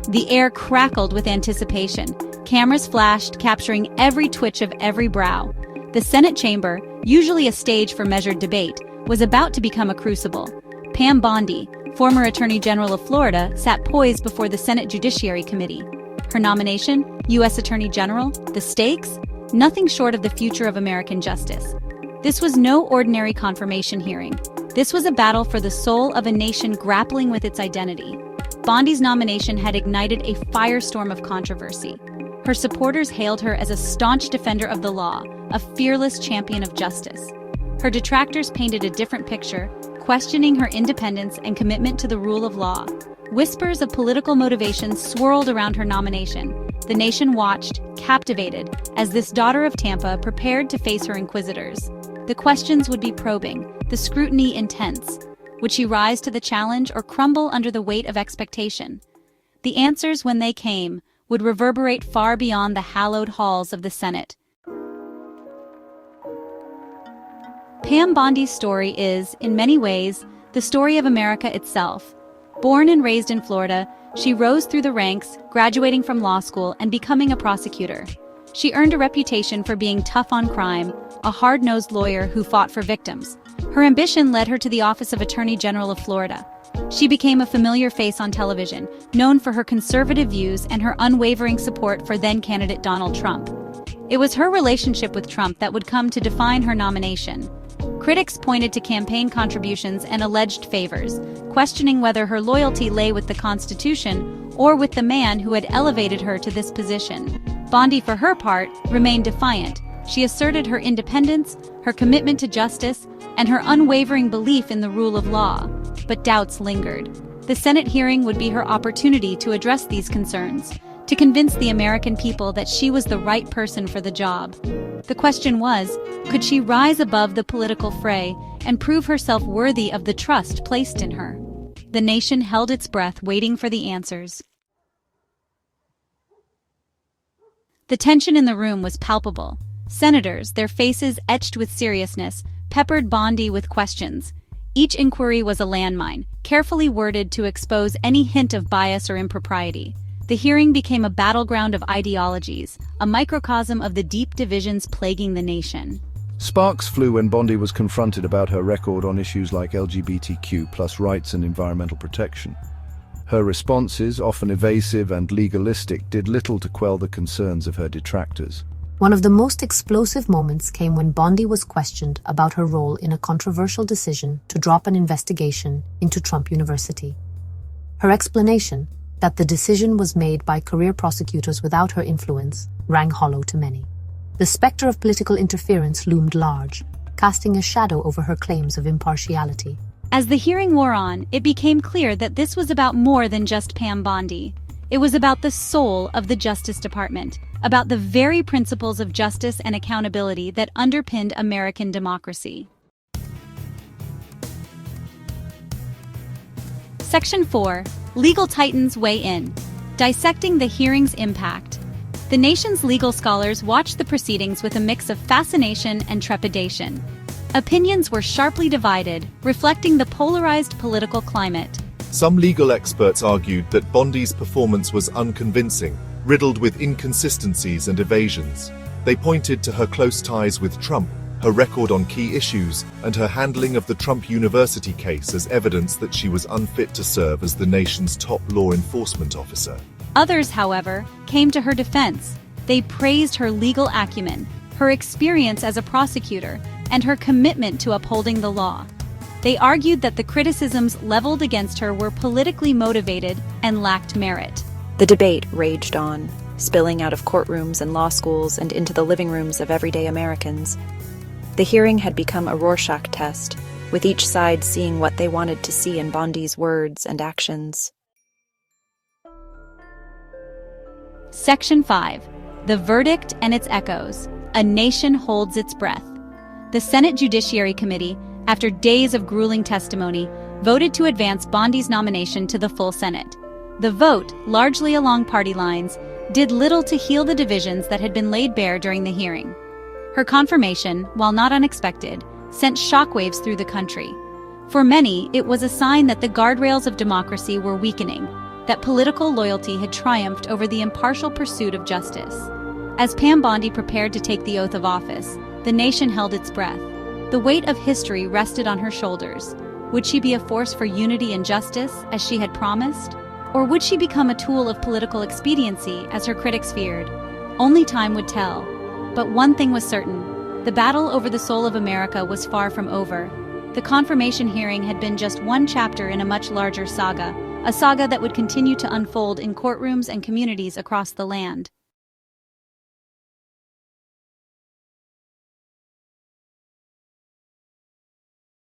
The air crackled with anticipation. Cameras flashed, capturing every twitch of every brow. The Senate chamber, usually a stage for measured debate, was about to become a crucible. Pam Bondi, former Attorney General of Florida, sat poised before the Senate Judiciary Committee. Her nomination, U.S. Attorney General, the stakes? Nothing short of the future of American justice. This was no ordinary confirmation hearing. This was a battle for the soul of a nation grappling with its identity. Bondi's nomination had ignited a firestorm of controversy. Her supporters hailed her as a staunch defender of the law, a fearless champion of justice. Her detractors painted a different picture, questioning her independence and commitment to the rule of law. Whispers of political motivation swirled around her nomination. The nation watched, captivated, as this daughter of Tampa prepared to face her inquisitors. The questions would be probing, the scrutiny intense. Would she rise to the challenge or crumble under the weight of expectation? The answers, when they came, would reverberate far beyond the hallowed halls of the Senate. Pam Bondi's story is, in many ways, the story of America itself. Born and raised in Florida, she rose through the ranks, graduating from law school and becoming a prosecutor. She earned a reputation for being tough on crime, a hard-nosed lawyer who fought for victims. Her ambition led her to the office of Attorney General of Florida. She became a familiar face on television, known for her conservative views and her unwavering support for then-candidate Donald Trump. It was her relationship with Trump that would come to define her nomination. Critics pointed to campaign contributions and alleged favors, questioning whether her loyalty lay with the Constitution or with the man who had elevated her to this position. Bondi, for her part, remained defiant. She asserted her independence, her commitment to justice, and her unwavering belief in the rule of law. But doubts lingered. The Senate hearing would be her opportunity to address these concerns, to convince the American people that she was the right person for the job. The question was, could she rise above the political fray and prove herself worthy of the trust placed in her? The nation held its breath, waiting for the answers. The tension in the room was palpable. Senators, their faces etched with seriousness, peppered Bondi with questions. Each inquiry was a landmine, carefully worded to expose any hint of bias or impropriety. The hearing became a battleground of ideologies, a microcosm of the deep divisions plaguing the nation. Sparks flew when Bondi was confronted about her record on issues like LGBTQ+ rights and environmental protection. Her responses, often evasive and legalistic, did little to quell the concerns of her detractors. One of the most explosive moments came when Bondi was questioned about her role in a controversial decision to drop an investigation into Trump University. Her explanation, that the decision was made by career prosecutors without her influence, rang hollow to many. The specter of political interference loomed large, casting a shadow over her claims of impartiality. As the hearing wore on, it became clear that this was about more than just Pam Bondi. It was about the soul of the Justice Department, about the very principles of justice and accountability that underpinned American democracy. Section 4. Legal Titans Weigh In. Dissecting the hearing's impact. The nation's legal scholars watched the proceedings with a mix of fascination and trepidation. Opinions were sharply divided, reflecting the polarized political climate. Some legal experts argued that Bondi's performance was unconvincing, riddled with inconsistencies and evasions. They pointed to her close ties with Trump, her record on key issues, and her handling of the Trump University case as evidence that she was unfit to serve as the nation's top law enforcement officer. Others, however, came to her defense. They praised her legal acumen, her experience as a prosecutor, and her commitment to upholding the law. They argued that the criticisms leveled against her were politically motivated and lacked merit. The debate raged on, spilling out of courtrooms and law schools and into the living rooms of everyday Americans. The hearing had become a Rorschach test, with each side seeing what they wanted to see in Bondi's words and actions. Section 5. The Verdict and Its Echoes. A Nation Holds Its Breath. The Senate Judiciary Committee, after days of grueling testimony, voted to advance Bondi's nomination to the full Senate. The vote, largely along party lines, did little to heal the divisions that had been laid bare during the hearing. Her confirmation, while not unexpected, sent shockwaves through the country. For many, it was a sign that the guardrails of democracy were weakening. that political loyalty had triumphed over the impartial pursuit of justice. As Pam Bondi prepared to take the oath of office, the nation held its breath. The weight of history rested on her shoulders. Would she be a force for unity and justice, as she had promised? Or would she become a tool of political expediency, as her critics feared? Only time would tell. But one thing was certain: the battle over the soul of America was far from over. The confirmation hearing had been just one chapter in a much larger saga, a saga that would continue to unfold in courtrooms and communities across the land.